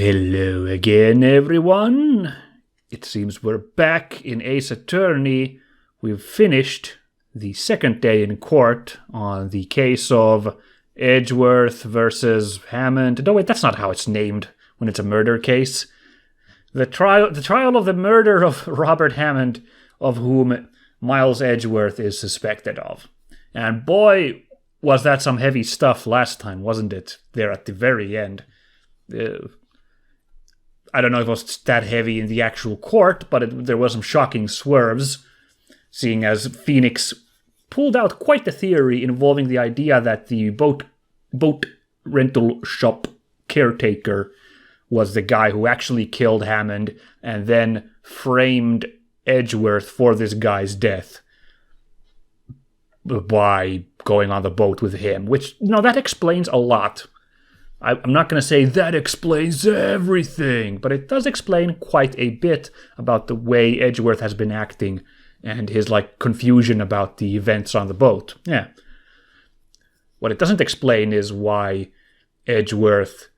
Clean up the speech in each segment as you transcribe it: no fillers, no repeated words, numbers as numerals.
Hello again, everyone. It seems we're back in Ace Attorney. We've finished the second day in court on the case of Edgeworth versus Hammond. No, wait, that's not how it's named when it's a murder case. The trial of the murder of Robert Hammond, of whom Miles Edgeworth is suspected of. And boy, was that some heavy stuff last time, wasn't it? There at the very end. I don't know if it was that heavy in the actual court, but there was some shocking swerves, seeing as Phoenix pulled out quite the theory involving the idea that the boat rental shop caretaker was the guy who actually killed Hammond and then framed Edgeworth for this guy's death by going on the boat with him, which, that explains a lot. I'm not going to say that explains everything, but it does explain quite a bit about the way Edgeworth has been acting and his, confusion about the events on the boat. Yeah. What it doesn't explain is why Edgeworth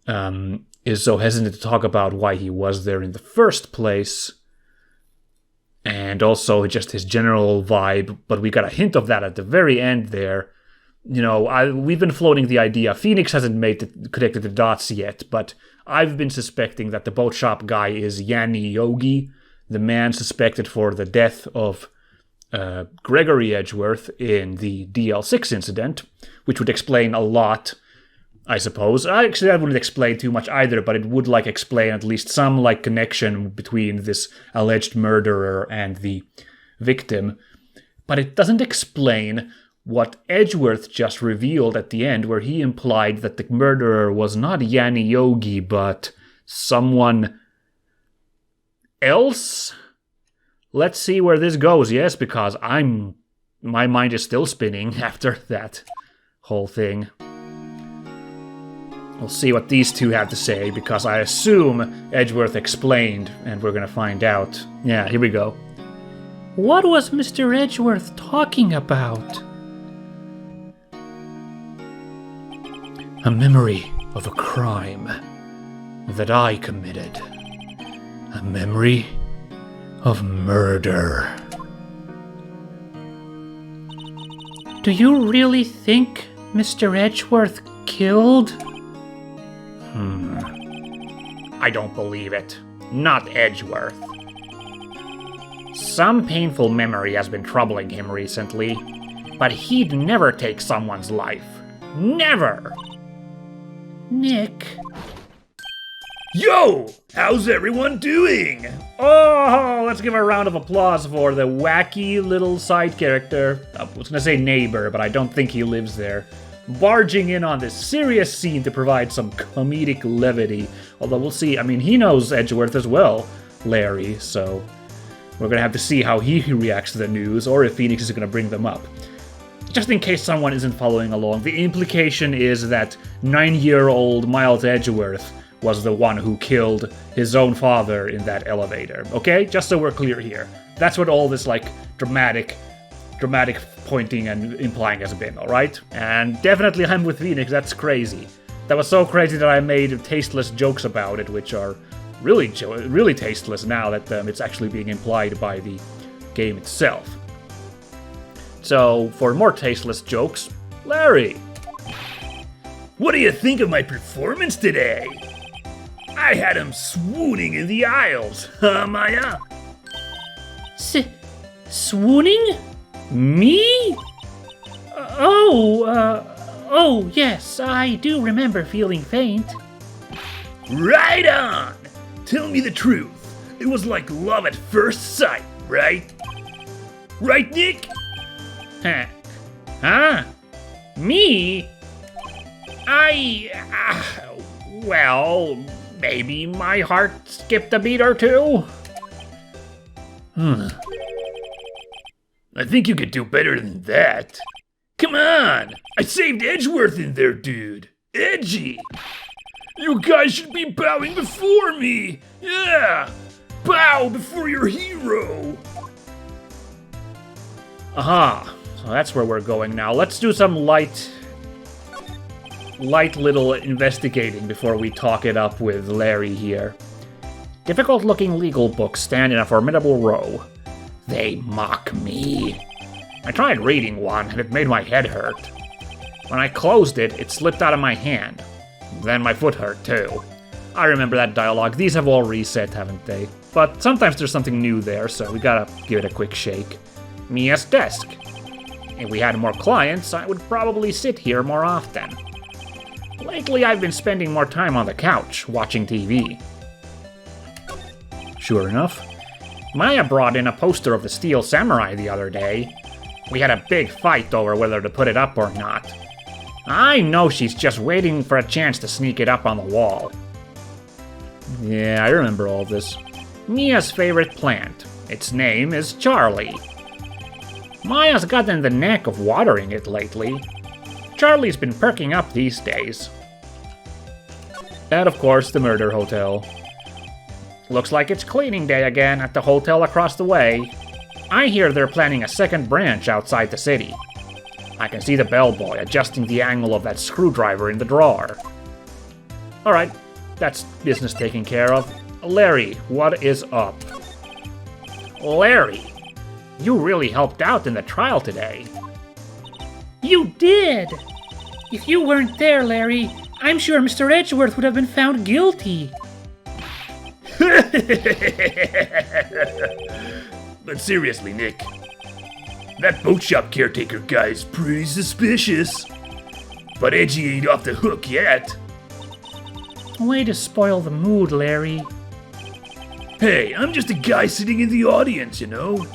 is so hesitant to talk about why he was there in the first place, and also just his general vibe, but we got a hint of that at the very end there. We've been floating the idea. Phoenix hasn't connected the dots yet, but I've been suspecting that the boat shop guy is Yanni Yogi, the man suspected for the death of Gregory Edgeworth in the DL6 incident, which would explain a lot, I suppose. Actually, that wouldn't explain too much either, but it would explain at least some connection between this alleged murderer and the victim. But it doesn't explain what Edgeworth just revealed at the end, where he implied that the murderer was not Yanni Yogi, but someone else? Let's see where this goes, yes, because my mind is still spinning after that whole thing. We'll see what these two have to say, because I assume Edgeworth explained, and we're going to find out. Yeah, here we go. What was Mr. Edgeworth talking about? A memory of a crime that I committed. A memory of murder. Do you really think Mr. Edgeworth killed? I don't believe it. Not Edgeworth. Some painful memory has been troubling him recently, but he'd never take someone's life. Never! Nick. Yo! How's everyone doing? Oh, let's give a round of applause for the wacky little side character. I was going to say neighbor, but I don't think he lives there. Barging in on this serious scene to provide some comedic levity. Although we'll see, he knows Edgeworth as well, Larry, so we're going to have to see how he reacts to the news, or if Phoenix is going to bring them up. Just in case someone isn't following along, the implication is that 9-year-old Miles Edgeworth was the one who killed his own father in that elevator, okay? Just so we're clear here. That's what all this, dramatic pointing and implying has been, alright? And definitely I'm with Phoenix, that's crazy. That was so crazy that I made tasteless jokes about it, which are really tasteless now that it's actually being implied by the game itself. So, for more tasteless jokes, Larry. What do you think of my performance today? I had him swooning in the aisles, huh, Maya? Swooning? Me? Oh, yes, I do remember feeling faint. Right on! Tell me the truth. It was like love at first sight, right? Right, Nick? Huh? Me? Well, maybe my heart skipped a beat or two. I think you could do better than that. Come on! I saved Edgeworth in there, dude. Edgy! You guys should be bowing before me! Yeah! Bow before your hero! Aha! So that's where we're going now. Let's do some light light little investigating before we talk it up with Larry here. Difficult-looking legal books stand in a formidable row. They mock me. I tried reading one, and it made my head hurt. When I closed it, it slipped out of my hand. Then my foot hurt, too. I remember that dialogue. These have all reset, haven't they? But sometimes there's something new there, so we gotta give it a quick shake. Mia's desk. If we had more clients, I would probably sit here more often. Lately, I've been spending more time on the couch, watching TV. Sure enough, Maya brought in a poster of the Steel Samurai the other day. We had a big fight over whether to put it up or not. I know she's just waiting for a chance to sneak it up on the wall. Yeah, I remember all this. Mia's favorite plant. Its name is Charlie. Maya's gotten the knack of watering it lately. Charlie's been perking up these days. And of course, the murder hotel. Looks like it's cleaning day again at the hotel across the way. I hear they're planning a second branch outside the city. I can see the bellboy adjusting the angle of that screwdriver in the drawer. Alright, that's business taken care of. Larry, what is up? Larry, you really helped out in the trial today. You did! If you weren't there, Larry, I'm sure Mr. Edgeworth would have been found guilty. But seriously, Nick, that boat shop caretaker guy's pretty suspicious. But Edgy ain't off the hook yet. Way to spoil the mood, Larry. Hey, I'm just a guy sitting in the audience, you know?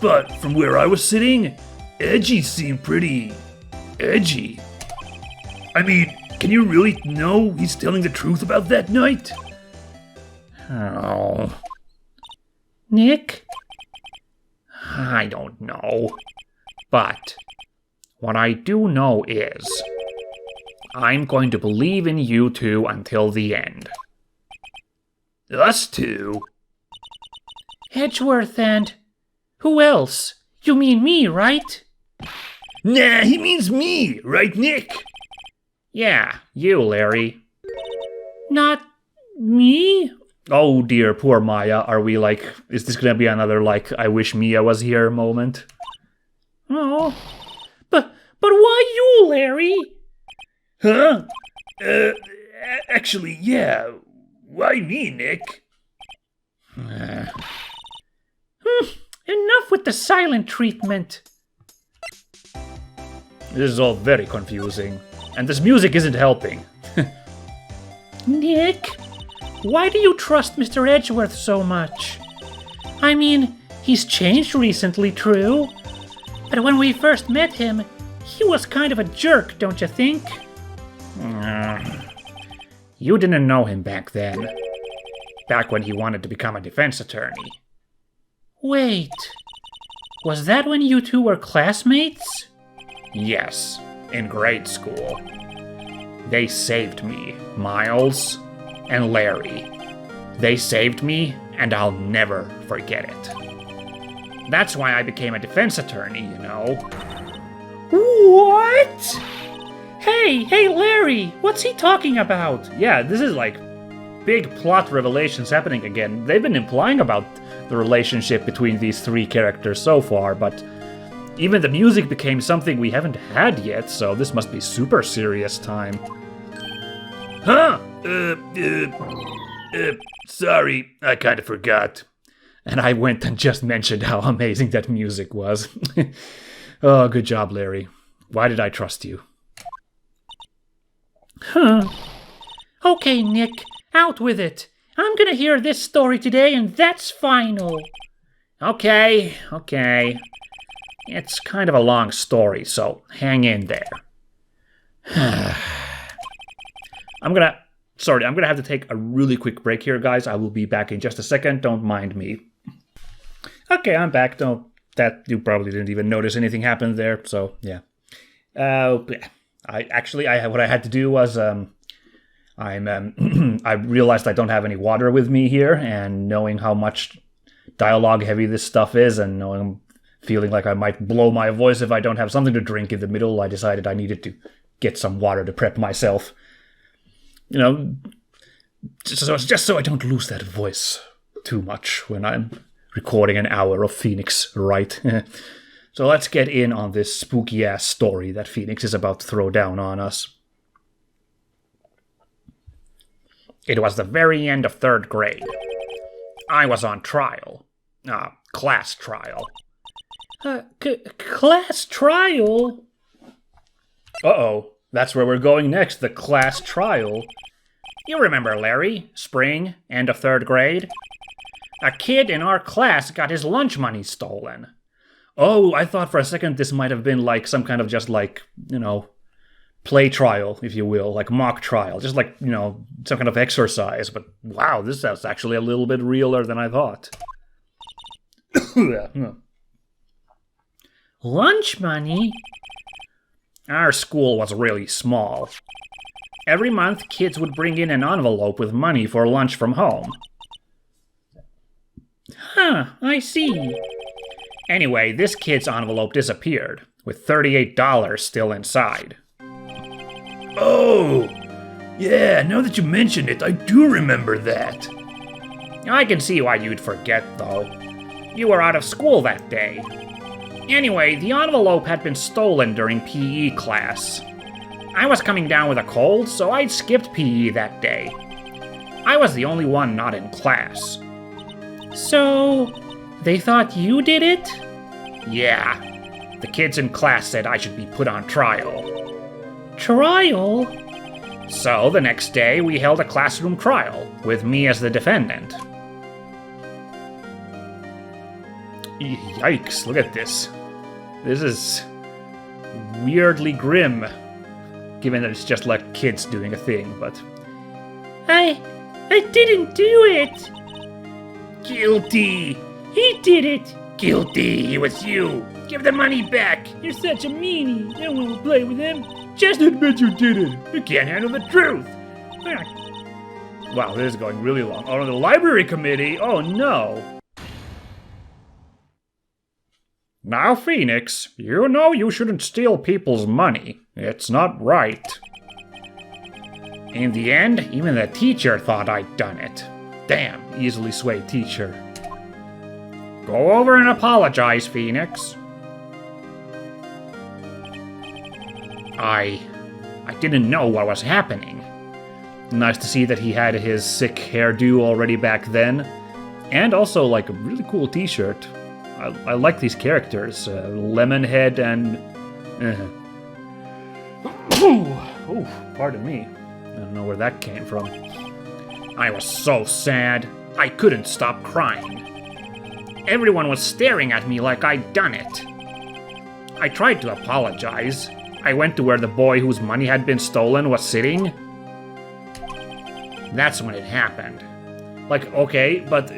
But from where I was sitting, Edgy seemed pretty edgy. I mean, can you really know he's telling the truth about that night? Oh, Nick? I don't know. But what I do know is I'm going to believe in you two until the end. Us two? Edgeworth and... who else? You mean me, right? Nah, he means me, right, Nick? Yeah, you, Larry. Not me? Oh dear, poor Maya. Are we like, is this gonna be another like, I wish Mia was here moment? Oh. But why you, Larry? Huh? Actually, yeah. Why me, Nick? Enough with the silent treatment. This is all very confusing. And this music isn't helping. Nick, why do you trust Mr. Edgeworth so much? I mean, he's changed recently, true. But when we first met him, he was kind of a jerk, don't you think? You didn't know him back then. Back when he wanted to become a defense attorney. Wait, was that when you two were classmates? Yes, in grade school. They saved me, Miles and Larry. They saved me, and I'll never forget it. That's why I became a defense attorney, you know. What? Hey, Larry, what's he talking about? Yeah, this is like big plot revelations happening again. They've been implying about the relationship between these three characters so far, but even the music became something we haven't had yet, so this must be super serious time. Huh? Sorry, I kind of forgot. And I went and just mentioned how amazing that music was. Oh, good job, Larry. Why did I trust you? Huh. Okay, Nick, out with it. I'm gonna hear this story today, and that's final. Okay. It's kind of a long story, so hang in there. I'm gonna have to take a really quick break here, guys. I will be back in just a second. Don't mind me. Okay, I'm back. You probably didn't even notice anything happened there, so yeah. What I had to do was I realized I don't have any water with me here, and knowing how much dialogue heavy this stuff is, and feeling like I might blow my voice if I don't have something to drink in the middle, I decided I needed to get some water to prep myself. You know, just so I don't lose that voice too much when I'm recording an hour of Phoenix Wright. So let's get in on this spooky-ass story that Phoenix is about to throw down on us. It was the very end of 3rd grade. I was on trial. Class trial. Class trial? Uh-oh, that's where we're going next, the class trial. You remember Larry, spring, end of 3rd grade? A kid in our class got his lunch money stolen. Oh, I thought for a second this might have been like some kind of just like, play trial, if you will, like mock trial. Just like, some kind of exercise. But wow, this sounds actually a little bit realer than I thought. Lunch money? Our school was really small. Every month, kids would bring in an envelope with money for lunch from home. Huh, I see. Anyway, this kid's envelope disappeared, with $38 still inside. Oh, yeah, now that you mention it, I do remember that. I can see why you'd forget, though. You were out of school that day. Anyway, the envelope had been stolen during PE class. I was coming down with a cold, so I'd skipped PE that day. I was the only one not in class. So, they thought you did it? Yeah. The kids in class said I should be put on trial. Trial? So, the next day, we held a classroom trial, with me as the defendant. Yikes, look at this. This is weirdly grim, given that it's just like kids doing a thing, but... I didn't do it! Guilty! He did it! Guilty, it was you! Give the money back! You're such a meanie. I don't want to play with him. Just admit you did it! You can't handle the truth! Wow, this is going really long. Oh, the library committee? Oh, no. Now, Phoenix, you know you shouldn't steal people's money. It's not right. In the end, even the teacher thought I'd done it. Damn, easily swayed teacher. Go over and apologize, Phoenix. I didn't know what was happening. Nice to see that he had his sick hairdo already back then. And also, like, a really cool t-shirt. I like these characters. Lemonhead and... Oh, pardon me. I don't know where that came from. I was so sad. I couldn't stop crying. Everyone was staring at me like I'd done it. I tried to apologize. I went to where the boy whose money had been stolen was sitting. That's when it happened. Like, okay, but,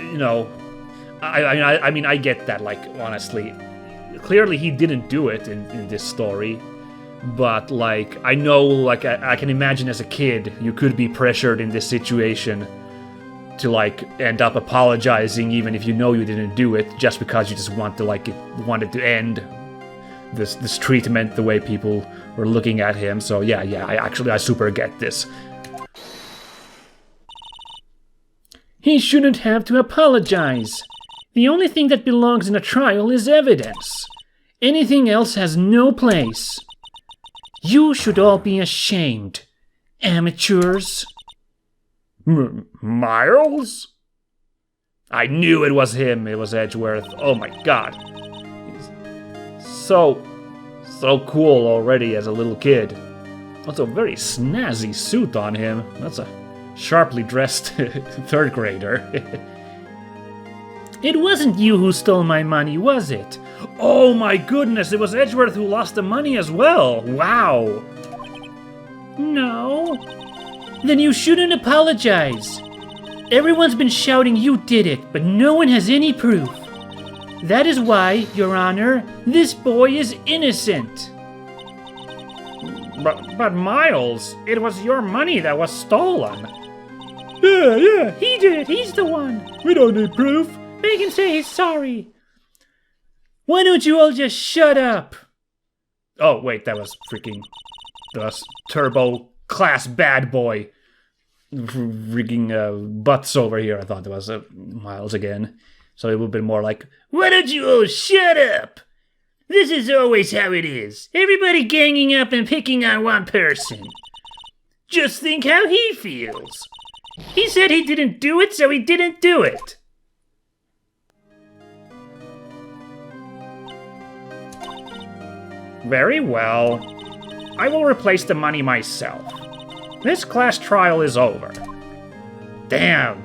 I mean, I get that, like, honestly. Clearly he didn't do it in this story. But, like, I know, like, I can imagine as a kid, you could be pressured in this situation to, like, end up apologizing even if you know you didn't do it, just because you just want to, like, wanted to end this treatment the way people were looking at him. So, yeah, I super get this. He shouldn't have to apologize. The only thing that belongs in a trial is evidence. Anything else has no place. You should all be ashamed, amateurs. Miles? I knew it was him. It was Edgeworth. Oh my god. He's so cool already as a little kid. Also, a very snazzy suit on him. That's a sharply dressed 3rd grader. It wasn't you who stole my money, was it? Oh my goodness, it was Edgeworth who lost the money as well. Wow. No. Then you shouldn't apologize. Everyone's been shouting you did it, but no one has any proof. That is why, Your Honor, this boy is innocent. But Miles, it was your money that was stolen. Yeah, he did it. He's the one. We don't need proof. Make him say he's sorry. Why don't you all just shut up? Oh, wait, that was freaking turbo class bad boy rigging butts over here. I thought it was Miles again. So it would have been more like, why don't you all shut up? This is always how it is. Everybody ganging up and picking on one person. Just think how he feels. He said he didn't do it, so he didn't do it. very well. I will replace the money myself. This class trial is over. Damn.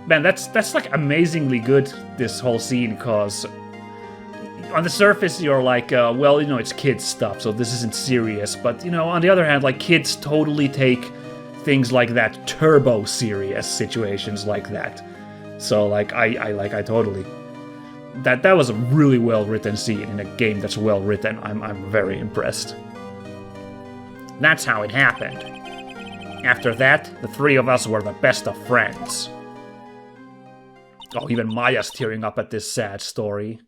Man, that's like amazingly good, this whole scene, cause on the surface you're like, well, you know, it's kids stuff, so this isn't serious, but, you know, on the other hand, like, kids totally take things like that turbo serious, situations like that. So, like, I totally... That was a really well-written scene in a game that's well-written. I'm very impressed. That's how it happened. After that, the three of us were the best of friends. Oh, even Maya's tearing up at this sad story.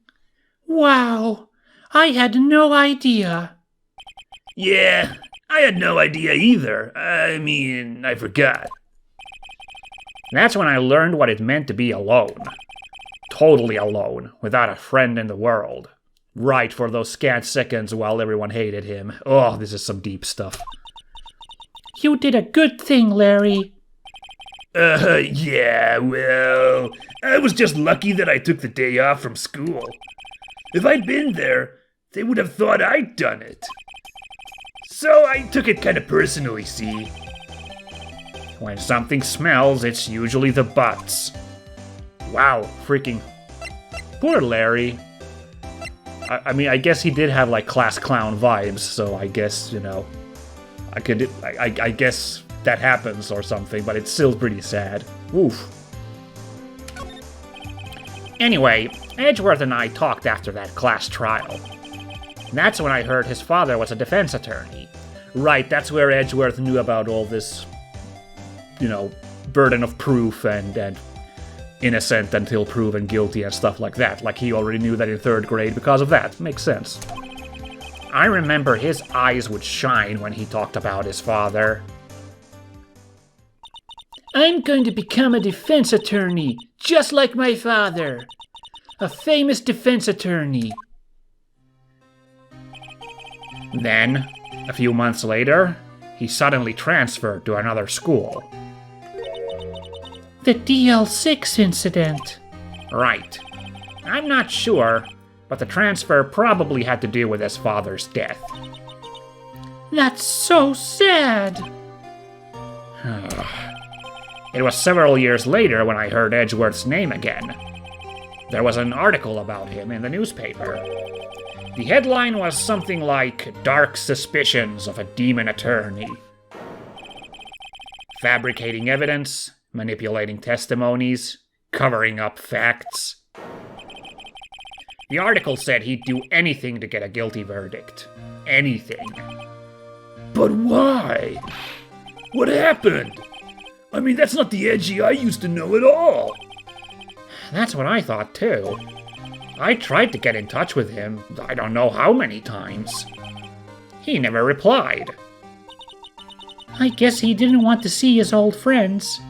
Wow, I had no idea. Yeah, I had no idea either. I mean, I forgot. That's when I learned what it meant to be alone. Totally alone, without a friend in the world. Right, for those scant seconds while everyone hated him. Oh, this is some deep stuff. You did a good thing, Larry. Yeah, well, I was just lucky that I took the day off from school. If I'd been there, they would have thought I'd done it. So I took it kind of personally, see? When something smells, it's usually the butts. Wow, freaking... Poor Larry. I mean, I guess he did have, like, class clown vibes, so I guess, you know... I guess that happens or something, but it's still pretty sad. Oof. Anyway, Edgeworth and I talked after that class trial. That's when I heard his father was a defense attorney. Right, that's where Edgeworth knew about all this, you know, burden of proof and innocent until proven guilty and stuff like that. Like, he already knew that in 3rd grade because of that. Makes sense. I remember his eyes would shine when he talked about his father. I'm going to become a defense attorney, just like my father. A famous defense attorney. Then, a few months later, he suddenly transferred to another school. The DL6 incident. Right. I'm not sure, but the transfer probably had to do with his father's death. That's so sad. It was several years later when I heard Edgeworth's name again. There was an article about him in the newspaper. The headline was something like, "Dark Suspicions of a Demon Attorney." Fabricating evidence, manipulating testimonies, covering up facts. The article said he'd do anything to get a guilty verdict. Anything. But why? What happened? I mean, that's not the Edgy I used to know at all. That's what I thought too. I tried to get in touch with him, I don't know how many times. He never replied. I guess he didn't want to see his old friends.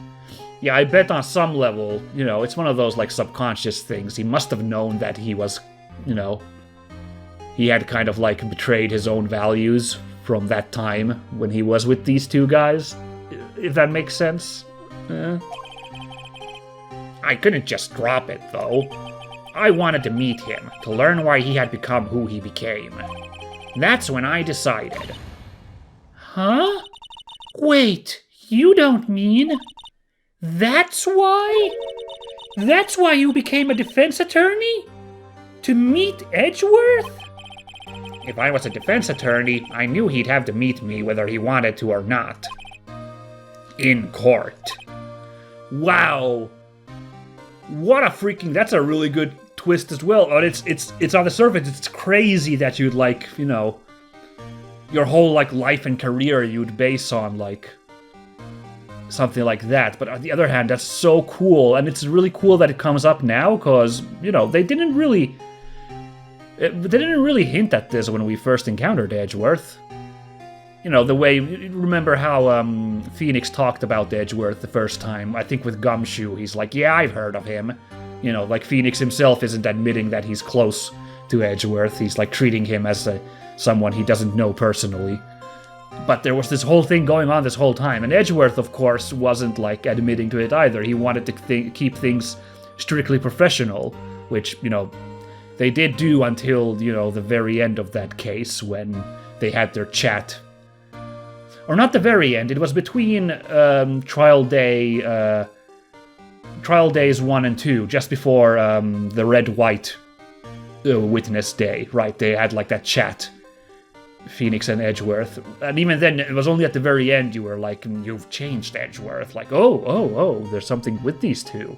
Yeah, I bet on some level, you know, it's one of those, like, subconscious things. He must have known that he was, you know, he had kind of, like, betrayed his own values from that time when he was with these two guys, if that makes sense. I couldn't just drop it, though. I wanted to meet him, to learn why he had become who he became. That's when I decided. Huh? Wait, you don't mean... That's why? That's why you became a defense attorney? To meet Edgeworth? If I was a defense attorney, I knew he'd have to meet me whether he wanted to or not. In court. Wow. What a freaking... That's a really good twist as well. But it's on the surface, it's crazy that you'd, like, you know, your whole, like, life and career you'd base on, like, something like that. But on the other hand, that's so cool, and it's really cool that it comes up now, because, you know, they didn't really hint at this when we first encountered Edgeworth. You know, the way, remember how Phoenix talked about Edgeworth the first time, I think with Gumshoe, he's like, yeah, I've heard of him. You know, like Phoenix himself isn't admitting that he's close to Edgeworth, he's like treating him as someone he doesn't know personally. But there was this whole thing going on this whole time, and Edgeworth, of course, wasn't like admitting to it either. He wanted to keep things strictly professional, which, you know, they did do until, you know, the very end of that case when they had their chat. Or not the very end, it was between trial days 1 and 2, just before the red-white witness day, right? They had like that chat, Phoenix and Edgeworth. And even then, it was only at the very end you were like, you've changed, Edgeworth. Like, oh, there's something with these two.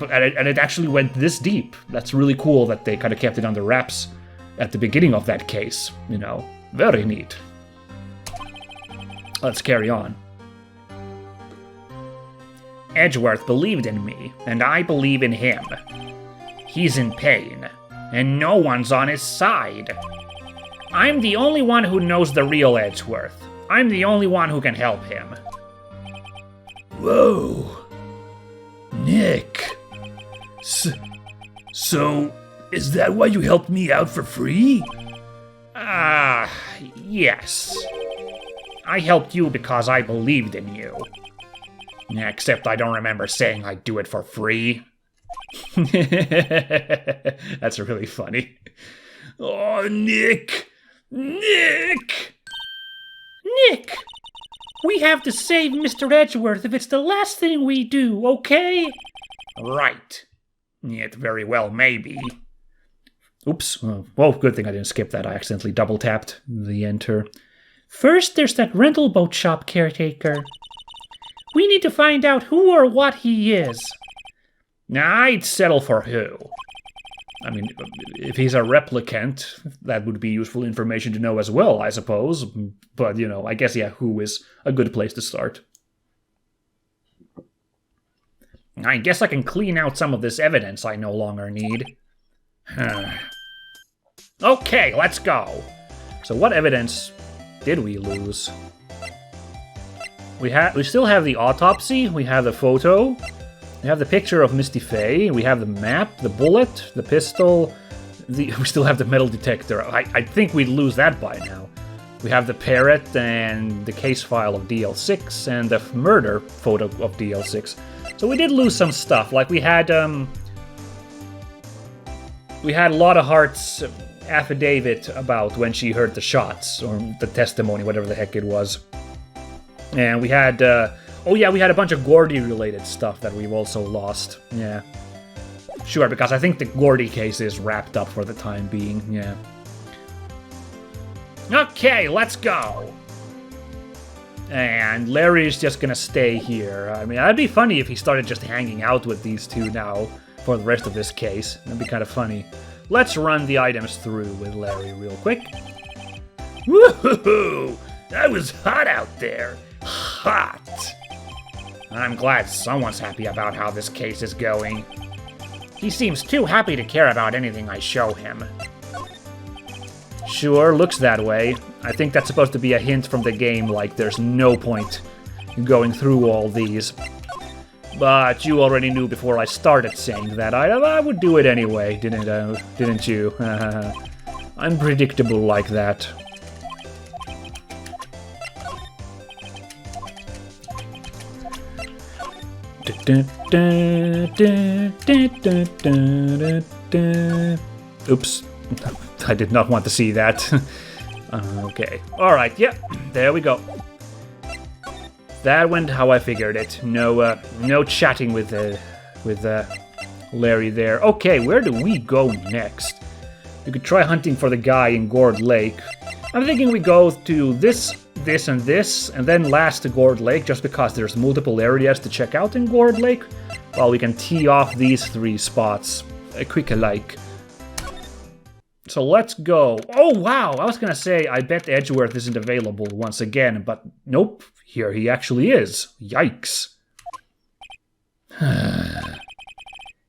And it actually went this deep. That's really cool that they kind of kept it under wraps at the beginning of that case, you know. Very neat. Let's carry on. Edgeworth believed in me, and I believe in him. He's in pain, and no one's on his side. I'm the only one who knows the real Edgeworth. I'm the only one who can help him. Whoa. Nick. So, is that why you helped me out for free? Yes. I helped you because I believed in you. Except I don't remember saying I'd do it for free. That's really funny. Oh, Nick! Nick! Nick! We have to save Mr. Edgeworth if it's the last thing we do, okay? Right. It very well may be. Oops. Well, good thing I didn't skip that. I accidentally double-tapped the enter. First, there's that rental boat shop caretaker. We need to find out who or what he is. I'd settle for who. I mean, if he's a replicant, that would be useful information to know as well, I suppose. But, you know, I guess, yeah, who is a good place to start. I guess I can clean out some of this evidence I no longer need. Okay, let's go. So what evidence did we lose? We still have the autopsy, we have the photo, we have the picture of Misty Faye, we have the map, the bullet, the pistol, we still have the metal detector. I think we'd lose that by now. We have the parrot and the case file of DL6 and the murder photo of DL6. So we did lose some stuff, like we had Lotta Hart's affidavit about when she heard the shots, or the testimony, whatever the heck it was. And we had, we had a bunch of Gordy-related stuff that we've also lost. Yeah. Sure, because I think the Gordy case is wrapped up for the time being, yeah. Okay, let's go! And Larry's just gonna stay here. I mean, that'd be funny if he started just hanging out with these two now for the rest of this case. That'd be kind of funny. Let's run the items through with Larry real quick. Woohoo! That was hot out there. Hot! I'm glad someone's happy about how this case is going. He seems too happy to care about anything I show him. Sure, looks that way. I think that's supposed to be a hint from the game, like there's no point in going through all these. But you already knew before I started saying that I would do it anyway, didn't you? I'm predictable like that. Oops. I did not want to see that. Okay. Alright, yeah. There we go. That went how I figured it. No chatting with Larry there. Okay, where do we go next? We could try hunting for the guy in Gourd Lake. I'm thinking we go to this, and this, and then last to Gourd Lake, just because there's multiple areas to check out in Gourd Lake, while we can tee off these 3 spots quick alike. So let's go. Oh, wow! I was gonna say, I bet Edgeworth isn't available once again, but nope. Here he actually is. Yikes.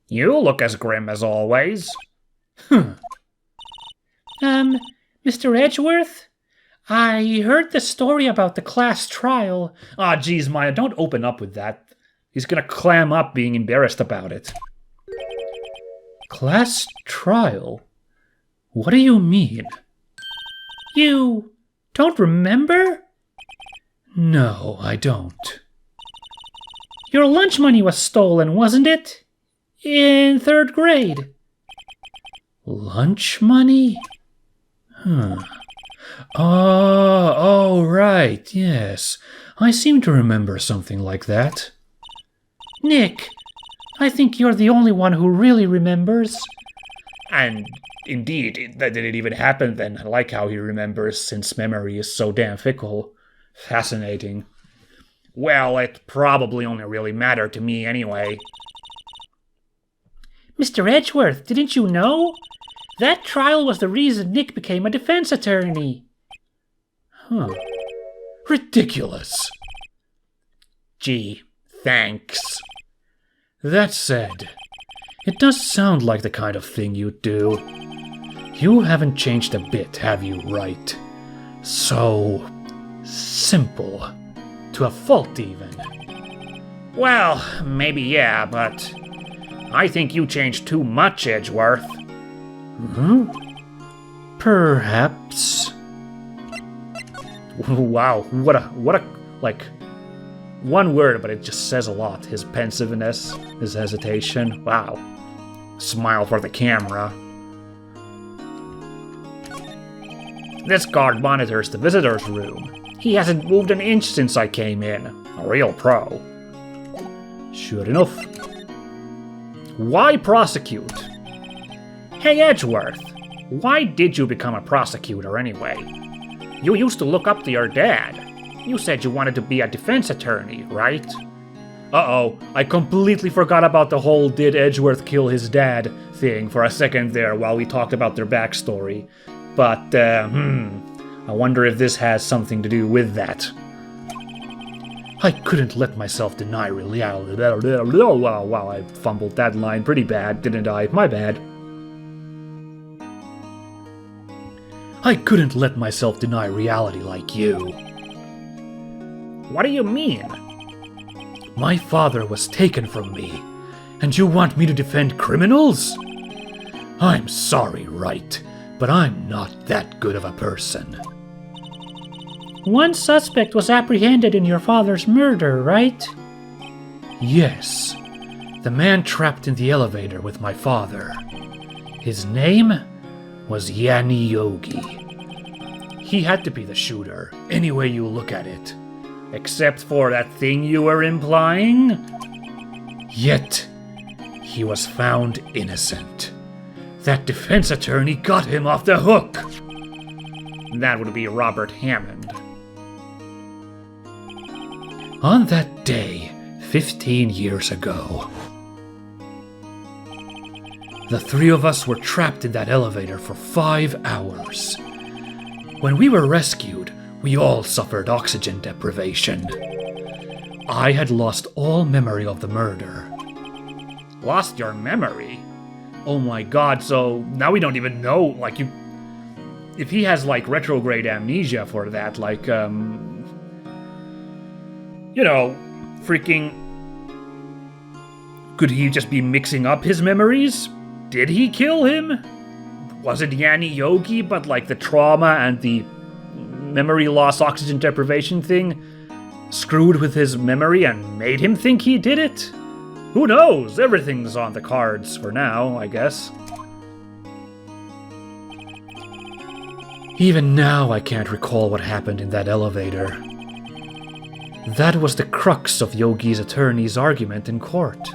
You look as grim as always. Mr. Edgeworth? I heard the story about the class trial. Ah, geez, Maya, don't open up with that. He's gonna clam up being embarrassed about it. Class trial? What do you mean? You don't remember? No, I don't. Your lunch money was stolen, wasn't it? In 3rd grade. Lunch money? Oh, right, yes. I seem to remember something like that. Nick, I think you're the only one who really remembers. And indeed, that did it even happen then? I like how he remembers, since memory is so damn fickle. Fascinating. Well, it probably only really mattered to me anyway. Mr. Edgeworth, didn't you know? That trial was the reason Nick became a defense attorney. Ridiculous. Gee, thanks. That said, it does sound like the kind of thing you'd do. You haven't changed a bit, have you, Wright? So simple. To a fault, even. Well, maybe yeah, but I think you changed too much, Edgeworth. Perhaps. Wow, what a, like, one word, but it just says a lot. His pensiveness, his hesitation. Wow. Smile for the camera. This guard monitors the visitor's room. He hasn't moved an inch since I came in. A real pro. Sure enough. Why prosecute? Hey, Edgeworth, why did you become a prosecutor anyway? You used to look up to your dad. You said you wanted to be a defense attorney, right? Uh-oh, I completely forgot about the whole did Edgeworth kill his dad thing for a second there while we talked about their backstory. But, I wonder if this has something to do with that. I couldn't let myself deny reality. Wow, I fumbled that line pretty bad, didn't I? My bad. I couldn't let myself deny reality like you. What do you mean? My father was taken from me, and you want me to defend criminals? I'm sorry, Wright, but I'm not that good of a person. One suspect was apprehended in your father's murder, right? Yes, the man trapped in the elevator with my father. His name was Yanni Yogi. He had to be the shooter, any way you look at it. Except for that thing you were implying? Yet, he was found innocent. That defense attorney got him off the hook. That would be Robert Hammond. On that day, 15 years ago, the three of us were trapped in that elevator for 5 hours. When we were rescued, we all suffered oxygen deprivation. I had lost all memory of the murder. Lost your memory? Oh my god, so now we don't even know, like, if he has, like, retrograde amnesia for that, like, freaking... Could he just be mixing up his memories? Did he kill him? Was it Yanni Yogi, but, like, the trauma and the memory loss oxygen deprivation thing screwed with his memory and made him think he did it? Who knows? Everything's on the cards for now, I guess. Even now I can't recall what happened in that elevator. That was the crux of Yogi's attorney's argument in court.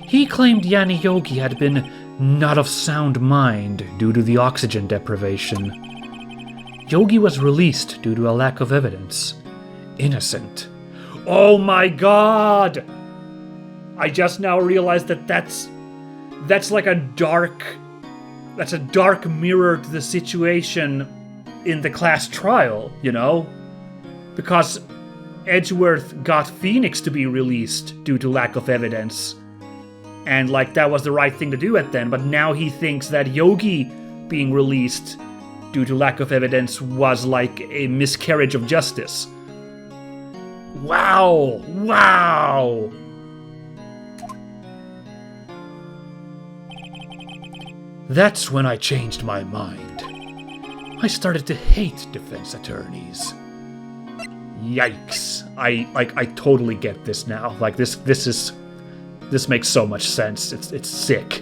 He claimed Yanni Yogi had been not of sound mind due to the oxygen deprivation. Yogi was released due to a lack of evidence. Innocent. Oh my god! I just now realized that that's like a dark mirror to the situation in the class trial, you know? Because Edgeworth got Phoenix to be released due to lack of evidence. And, like, that was the right thing to do at then, but now he thinks that Yogi being released due to lack of evidence was like a miscarriage of justice. Wow! Wow! That's when I changed my mind. I started to hate defense attorneys. Yikes. I totally get this now. Like this makes so much sense. It's sick.